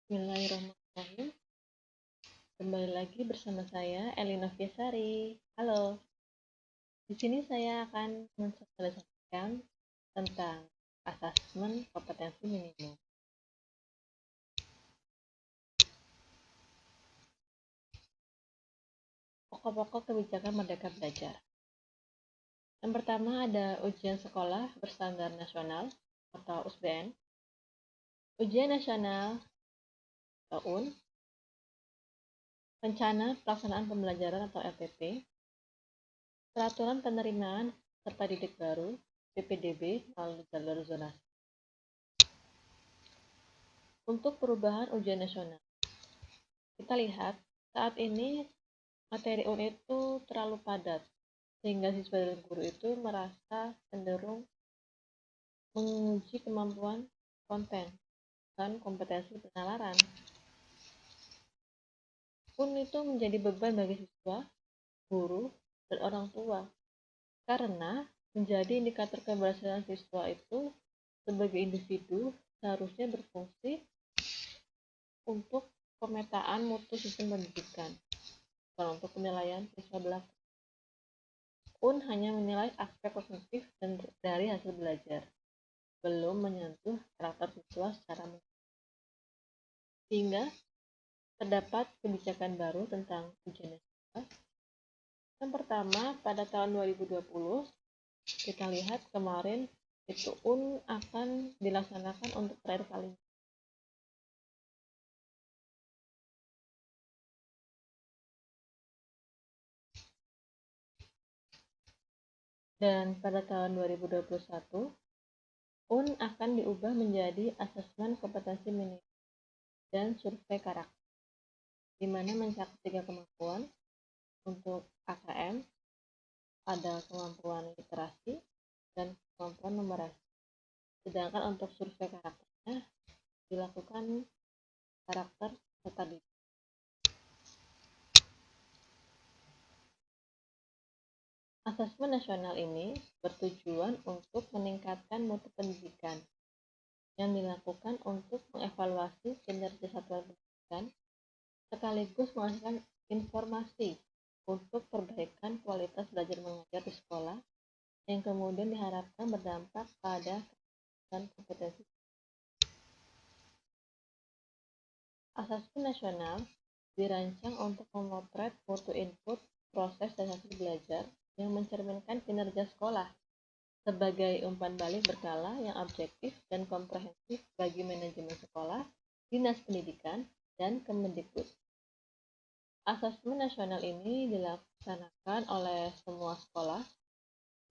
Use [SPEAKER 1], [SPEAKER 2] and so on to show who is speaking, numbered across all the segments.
[SPEAKER 1] Bismillahirrahmanirrahim. Kembali lagi bersama saya Elina Fiesari. Halo. Di sini saya akan mensosialisasikan tentang asesmen kompetensi minimum. Pokok-pokok kebijakan Merdeka Belajar. Yang pertama ada ujian sekolah berstandar nasional atau USBN. Ujian nasional atau UN. Rencana pelaksanaan pembelajaran atau RPP. Peraturan penerimaan serta didik baru PPDB melalui jalur zonasi. Untuk perubahan ujian nasional, kita lihat saat ini materi UN itu terlalu padat, sehingga siswa dan guru itu merasa cenderung menguji kemampuan konten dan kompetensi penalaran. UN itu menjadi beban bagi siswa, guru, dan orang tua, karena menjadi indikator keberhasilan siswa itu sebagai individu seharusnya berfungsi untuk pemetaan mutu sistem pendidikan, bukan untuk penilaian siswa belaka. UN hanya menilai aspek kognitif dari hasil belajar, belum menyentuh karakter siswa secara menyeluruh. Sehingga terdapat kebijakan baru tentang ujian nasional. Yang pertama, pada tahun 2020, kita lihat kemarin itu UN akan dilaksanakan untuk terakhir kalinya. Dan pada tahun 2021, UN akan diubah menjadi asesmen kompetensi minimum dan survei karakter, di mana mencakup 3 kemampuan. Untuk KKM, ada kemampuan literasi dan kemampuan numerasi. Sedangkan untuk survei karakternya dilakukan karakter serta didik. Asesmen nasional ini bertujuan untuk meningkatkan mutu pendidikan yang dilakukan untuk mengevaluasi kinerja satuan pendidikan sekaligus menghasilkan informasi untuk perbaikan kualitas belajar mengajar di sekolah yang kemudian diharapkan berdampak pada kompetensi. Asesmen nasional dirancang untuk memotret mutu input, proses, dan hasil belajar yang mencerminkan kinerja sekolah sebagai umpan balik berkala yang objektif dan komprehensif bagi manajemen sekolah, dinas pendidikan, dan Kemendikbud. Asesmen nasional ini dilaksanakan oleh semua sekolah,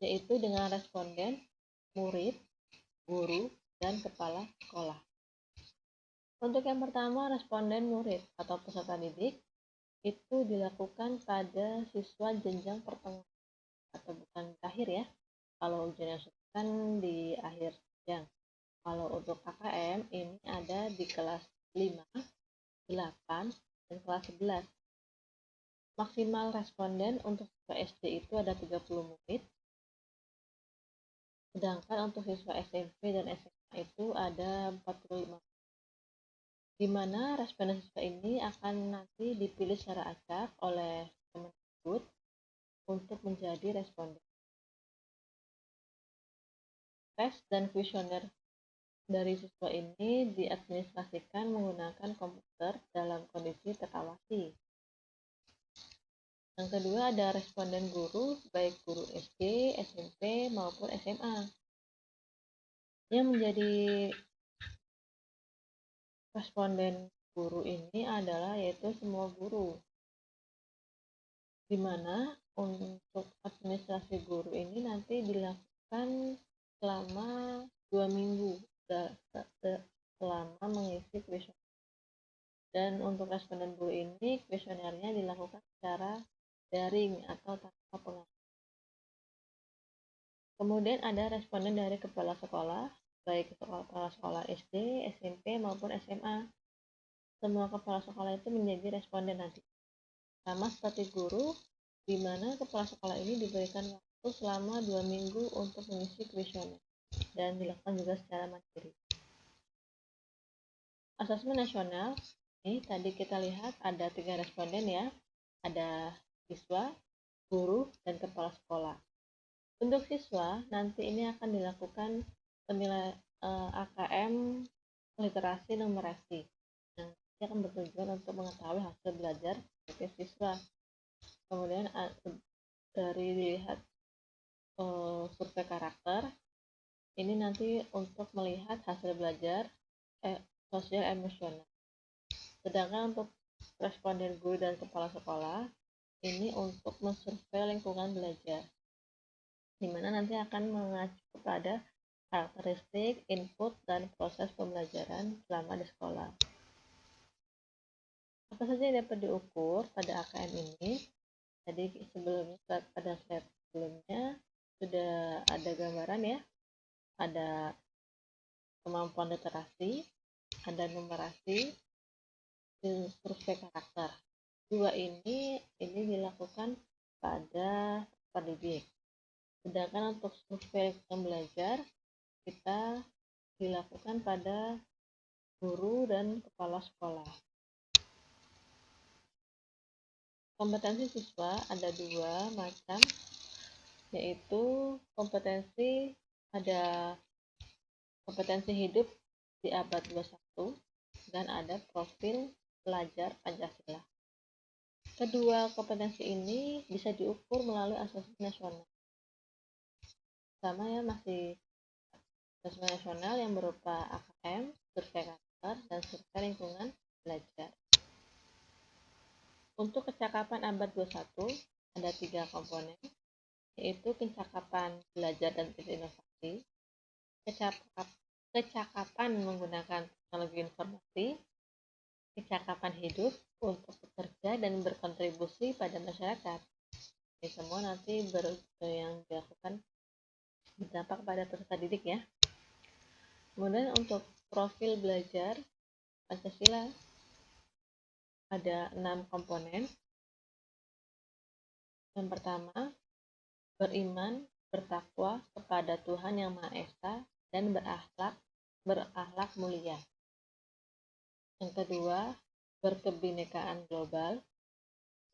[SPEAKER 1] yaitu dengan responden, murid, guru, dan kepala sekolah. Untuk yang pertama, responden murid atau peserta didik itu dilakukan pada siswa jenjang pertengahan atau bukan akhir ya. Kalau ujian nasional kan di akhir jenjang. Kalau untuk KKM ini ada di kelas 5, 8, dan kelas 11. Maksimal responden untuk siswa SD itu ada 30 murid. Sedangkan untuk siswa SMP dan SMA itu ada 45, di mana responden siswa ini akan nanti dipilih secara acak oleh Kemendikbud untuk menjadi responden. Tes dan kuesioner dari siswa ini diadministrasikan menggunakan komputer dalam kondisi terawasi. Yang kedua ada responden guru, baik guru SD, SMP, maupun SMA. Yang menjadi responden guru ini adalah yaitu semua guru, di mana untuk administrasi guru ini nanti dilakukan selama 2 minggu selama mengisi kuesioner. Dan untuk responden guru ini kuesionernya dilakukan secara daring atau tanpa pengawas. Kemudian ada responden dari kepala sekolah, baik kepala sekolah SD, SMP maupun SMA. Semua kepala sekolah itu menjadi responden nanti. Sama seperti guru, di mana kepala sekolah ini diberikan waktu selama 2 minggu untuk mengisi kuesioner dan dilakukan juga secara mandiri. Asesmen nasional, ini tadi kita lihat ada 3 responden ya, ada siswa, guru, dan kepala sekolah. Untuk siswa, nanti ini akan dilakukan penilaian AKM literasi numerasi. Nah, ini akan bertujuan untuk mengetahui hasil belajar dari siswa. Kemudian dari dilihat survei karakter, ini nanti untuk melihat hasil belajar sosial emosional. Sedangkan untuk responden guru dan kepala sekolah, ini untuk mensurvei lingkungan belajar, di mana nanti akan mengacu kepada karakteristik, input, dan proses pembelajaran selama di sekolah. Apa saja yang dapat diukur pada AKM ini? Tadi sebelumnya, pada slide sebelumnya sudah ada gambaran ya, ada kemampuan literasi, ada numerasi, dan survei karakter. Dua ini dilakukan pada pendidik. Sedangkan untuk survei belajar kita dilakukan pada guru dan kepala sekolah. Kompetensi siswa ada 2 macam, yaitu ada kompetensi hidup di abad 21 dan ada profil pelajar Pancasila. Kedua kompetensi ini bisa diukur melalui asesmen nasional. Sama ya, masih asesmen nasional yang berupa AKM, survei karakter, dan survei lingkungan belajar. Untuk kecakapan abad 21 ada 3 komponen, yaitu kecakapan belajar dan berinovasi, kecakapan menggunakan teknologi informasi, kecakapan hidup untuk bekerja dan berkontribusi pada masyarakat. Ini semua nanti yang dilakukan berdampak pada peserta didik ya. Kemudian untuk profil belajar Pancasila ada 6 komponen. Yang pertama, beriman, bertakwa kepada Tuhan Yang Maha Esa dan berakhlak mulia. Yang kedua, berkebinekaan global.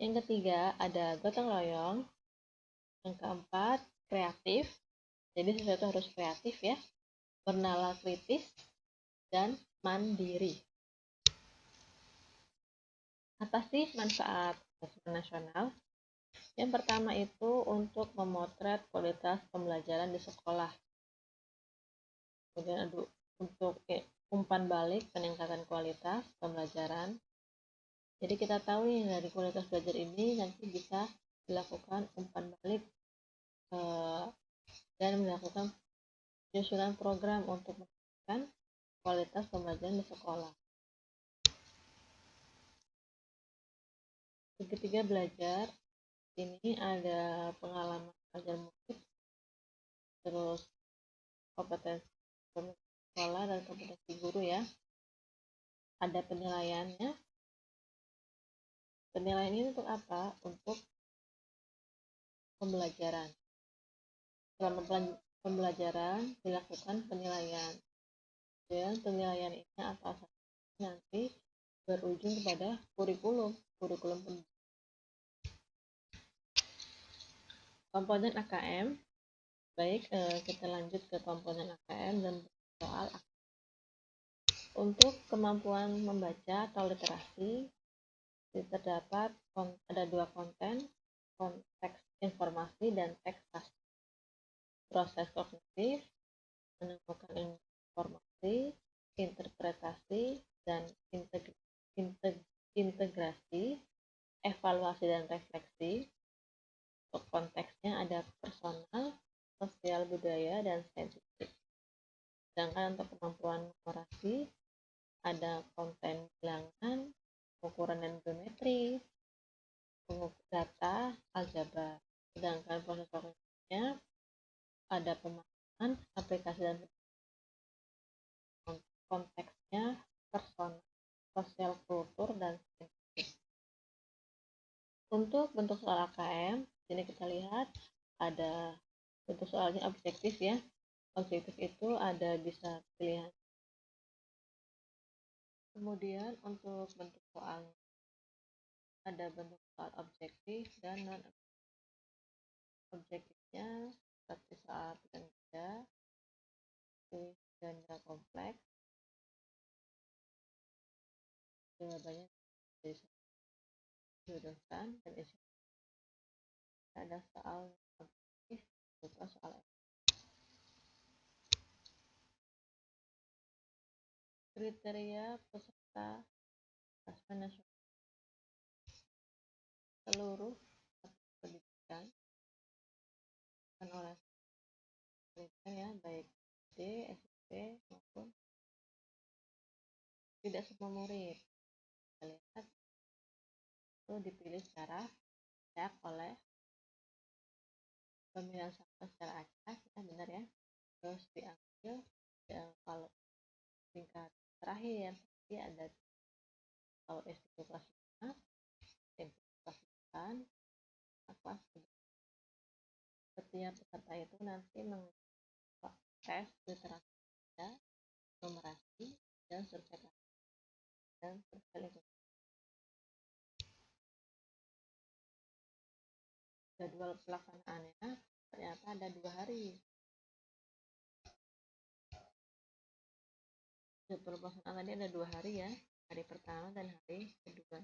[SPEAKER 1] Yang ketiga, ada gotong royong. Yang keempat, kreatif. Jadi sesuatu harus kreatif ya. Bernalar kritis dan mandiri. Apa sih manfaat asesmen nasional? Yang pertama itu untuk memotret kualitas pembelajaran di sekolah. Kemudian untuk umpan balik peningkatan kualitas pembelajaran. Jadi kita tahu nih dari kualitas belajar ini nanti bisa dilakukan umpan balik dan melakukan penyusunan program untuk meningkatkan kualitas pembelajaran di sekolah. Ketiga, belajar. Ini ada pengalaman belajar murid, terus kompetensi sekolah dan kompetensi guru ya. Ada penilaiannya. Penilaian ini untuk apa? Untuk pembelajaran. Selama pembelajaran dilakukan penilaian. Dan penilaian ini atau nanti berujung kepada kurikulum pendidikan. Komponen AKM. Baik, kita lanjut ke komponen AKM dan soal AKM. Untuk kemampuan membaca atau literasi, terdapat ada 2 konten, konteks informasi dan teks pasti. Proses kognitif, menemukan informasi, interpretasi, dan integrasi, evaluasi dan refleksi. Untuk konteksnya ada personal, sosial budaya, dan saintifik. Sedangkan untuk kemampuan numerasi ada konten bilangan, ukuran dan geometri, data, aljabar. Sedangkan proses kognitifnya ada pemahaman, aplikasi dan konteksnya personal, sosial kultur, dan saintifik. Untuk bentuk soal AKM, sini kita lihat ada bentuk soalnya objektif ya. Objektif itu ada bisa pilihan Kemudian untuk bentuk soalnya ada bentuk soal objektif dan non objektifnya seperti soal ganda, tulis ganda kompleks, jawabannya dari jodohkan dan isi ada soal objektif berupa soal kriteria peserta asesmen nasional seluruh pendidikan dan oleh pendidikan ya baik SD, SMP maupun tidak semua murid. Kita lihat itu dipilih secara acak oleh pemilihan sampel secara acak ya benar ya, terus diambil ya, kalau tingkat terakhir jadi ada kalau SD kelas 5, SMP kelas 8, kelas setiap peserta itu nanti tes literasi numerasi dan survei lingkungan. Jadwal pelaksanaannya ternyata ada 2 hari. Jadwal pelaksanaan tadi ada 2 hari ya, hari pertama dan hari kedua.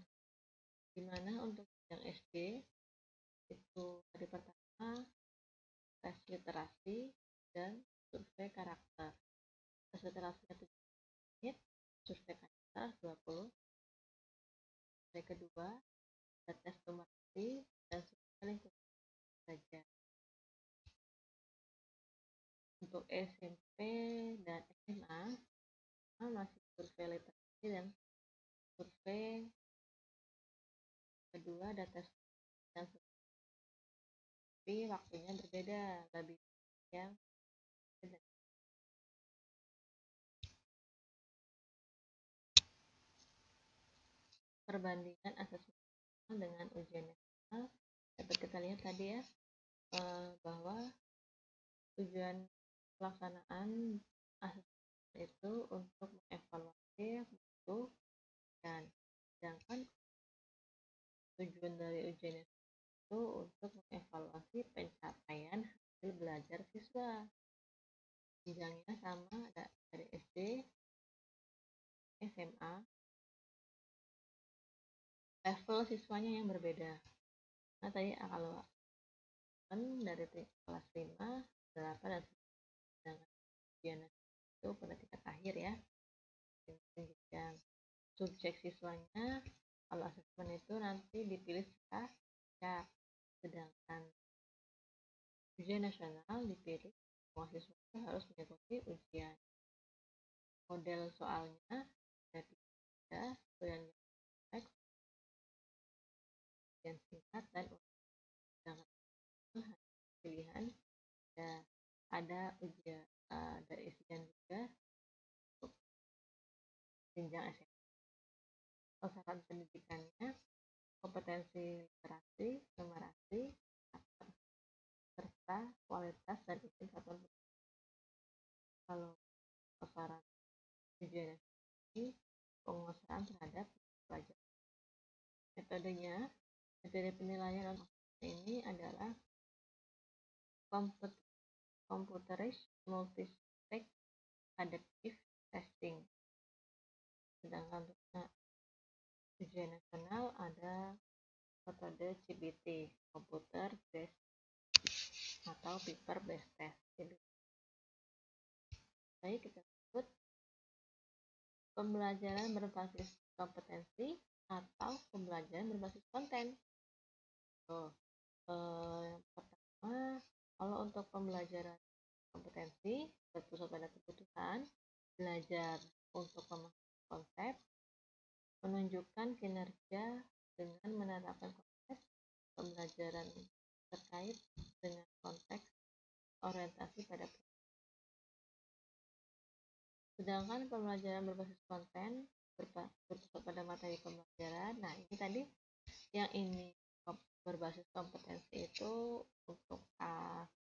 [SPEAKER 1] Dimana untuk yang SD itu hari pertama tes literasi dan survei karakter. Tes literasinya 7 menit, survei karakter 20. Hari kedua ada tes numerasi dan survei lingkungan saja. Untuk SMP dan SMA masih survei literasi dan survei kedua ada tes dan survei. Tapi waktunya berbeda, lebih yang beda. Perbandingan asesmen dengan ujian nasional dapat kita lihat tadi ya bahwa tujuan pelaksanaan asesmen itu untuk mengevaluasi mutu dan sedangkan tujuan dari ujian itu untuk mengevaluasi pencapaian hasil belajar siswa. Jenjangnya sama ada dari SD, SMA, level siswanya yang berbeda. Nah tadi kalau dari kelas 5, 8 dan 9 dengan ujian itu pada tingkat akhir ya. Yang subjek siswanya kalau asesmen itu nanti dipilih secara ya, sedangkan ujian nasional dipilih semua siswa harus mengikuti ujian. Model soalnya ada 3, yang teks, ujian singkat dan sedangkan pilihan ya, ada ujian ada isian juga untuk jenjang SMA. Sasaran pendidikannya kompetensi literasi, numerasi, serta kualitas dan izin satuan pendidikan. Kalau sasaran ujian ini penguasaan terhadap pelajar. Metode penilaian ini adalah computerized multi-stage adaptive testing. Sedangkan untuk ujian nasional ada metode CBT, computer based atau paper based test. Baik, kita sebut pembelajaran berbasis kompetensi atau pembelajaran berbasis konten. Yang pertama, kalau untuk pembelajaran kompetensi berpusat pada kebutuhan, belajar untuk memahami konsep, menunjukkan kinerja dengan menerapkan konsep, pembelajaran terkait dengan konteks orientasi pada sedangkan pembelajaran berbasis konten berpusat pada materi pembelajaran. Nah ini tadi yang ini berbasis kompetensi itu untuk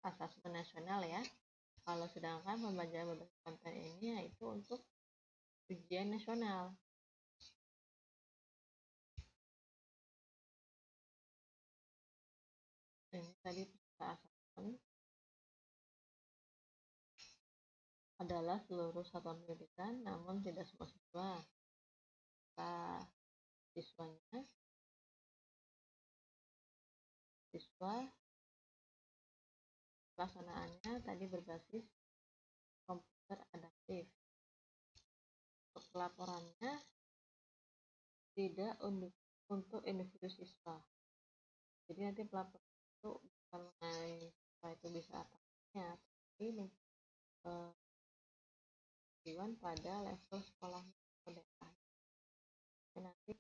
[SPEAKER 1] asesmen nasional ya. Kalau sedangkan pembelajaran berbasis konten ini yaitu untuk ujian nasional. Ini tadi peserta asesmen adalah seluruh satuan pendidikan, namun tidak semua siswa. Siswanya, siswa pelaksanaannya tadi berbasis komputer adaptif. Untuk pelaporannya tidak untuk individu siswa. Jadi nanti pelapor itu bukan mengenai siswa itu bisa ataunya, tapi tujuan pada level sekolah daerah. Nanti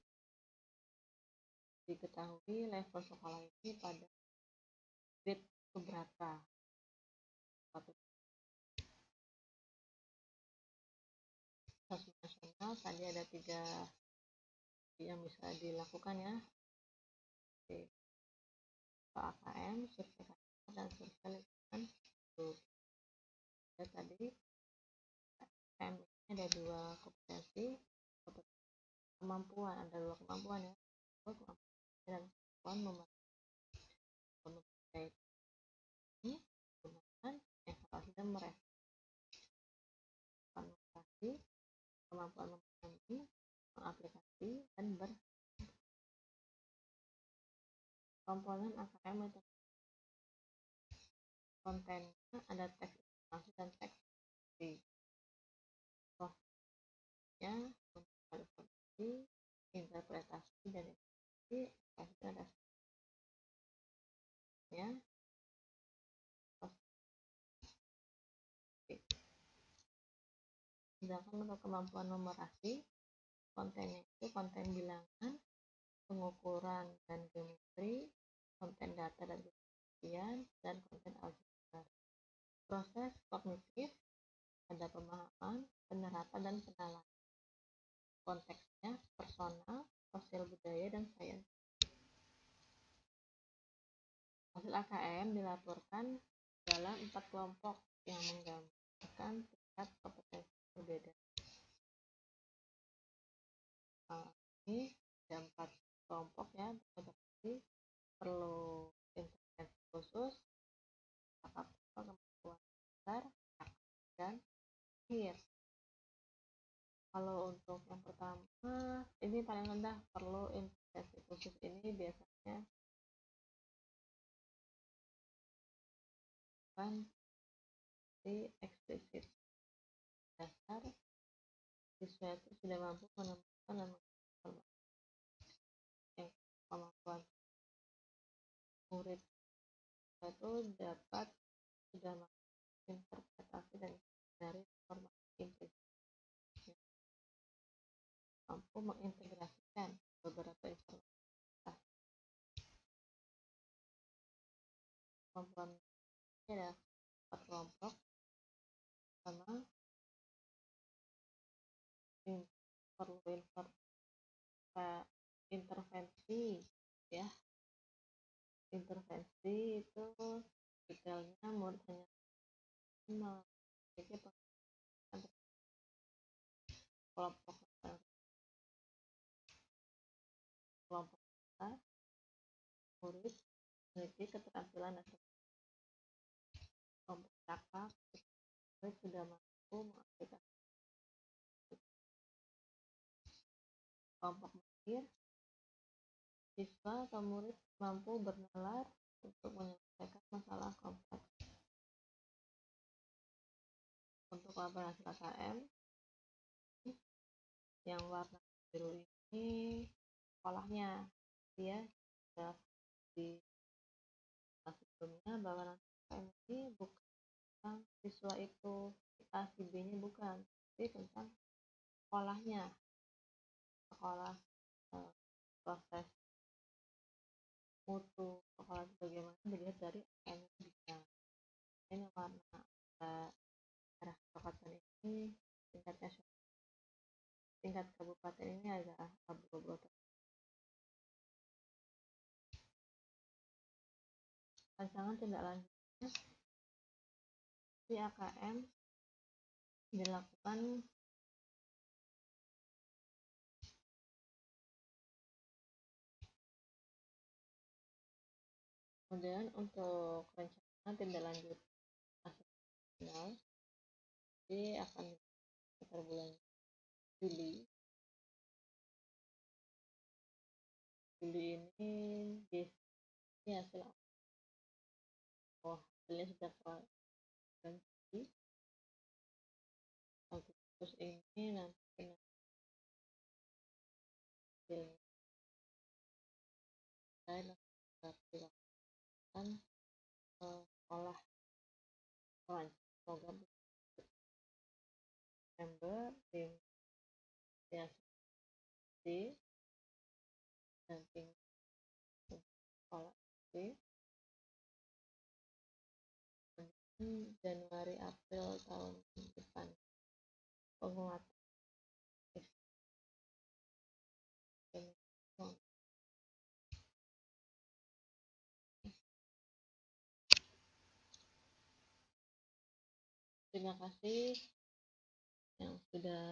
[SPEAKER 1] diketahui level sekolah ini pada grade keberapa. Asesmen nasional tadi ada 3 yang bisa dilakukan ya, AKM, survei karakter, dan survei lingkungan hidup. Tadi AKM ini ada 2 kompetensi, kemampuan, ada 2 kemampuan ya, kemampuan dan kemampuan memperbaiki ini menggunakan evaluasi dan merefleksi kemampuan memahami, mengaplikasi, dan komponen AKM itu kontennya ada teks informasi dan teks informasi. Prosesnya informasi, interpretasi, dan informasi dan ya. Sedangkan untuk kemampuan numerasi, kontennya itu konten bilangan, pengukuran dan geometri, konten data dan kemudian, dan konten aljabar. Proses kognitif ada pemahaman, penerapan, dan penalaran. Konteksnya personal, sosial budaya, dan sains. Hasil AKM dilaporkan dalam 4 kelompok yang menggambarkan tingkat kompetensi berbeda. Ini ada 4 kelompok ya, berarti perlu intervensi khusus, kemampuan dasar, dan akhir. Kalau untuk yang pertama, ini paling rendah, perlu intervensi khusus ini biasanya kan di eksplisit. Dasar, siswa itu sudah mampu menemukan dan kemampuan murid itu dapat sudah interpretasi dan dari informasi implikasi, mampu mengintegrasikan beberapa informasi. Kemampuan ini ada 4 kelompok. Pertama, perlu intervensi ya. Intervensi itu detailnya murid hanya memiliki kelompok besar, murid memiliki keterampilan dasar. Kelompok cakap, murid sudah mampu mengaplikasikan. Kelompok mahir, siswa atau murid mampu bernalar untuk menyelesaikan masalah kompleks. Untuk laporan hasil AKM yang warna biru ini sekolahnya ya, di sebelumnya bahwa nanti AKM ini bukan tentang siswa itu A si B nya, bukan, tapi tentang sekolahnya, sekolah, proses mutu sekolah bagaimana dilihat dari AKM bisa. Ini warna arah kabupaten ini tingkat nasional, tingkat kabupaten ini agak abu-abu. Rancangan tindak lanjutnya di AKM dilakukan Kemudian untuk rencana tindak lanjut nasional jadi akan sekitar bulan Juli. Juli ini hasil hasilnya sudah keluar bulan Juli. Agustus ini nanti hasilnya saya dilakukan sekolah program September di SD dan sekolah SD Januari April tahun depan penguatan terima kasih yang sudah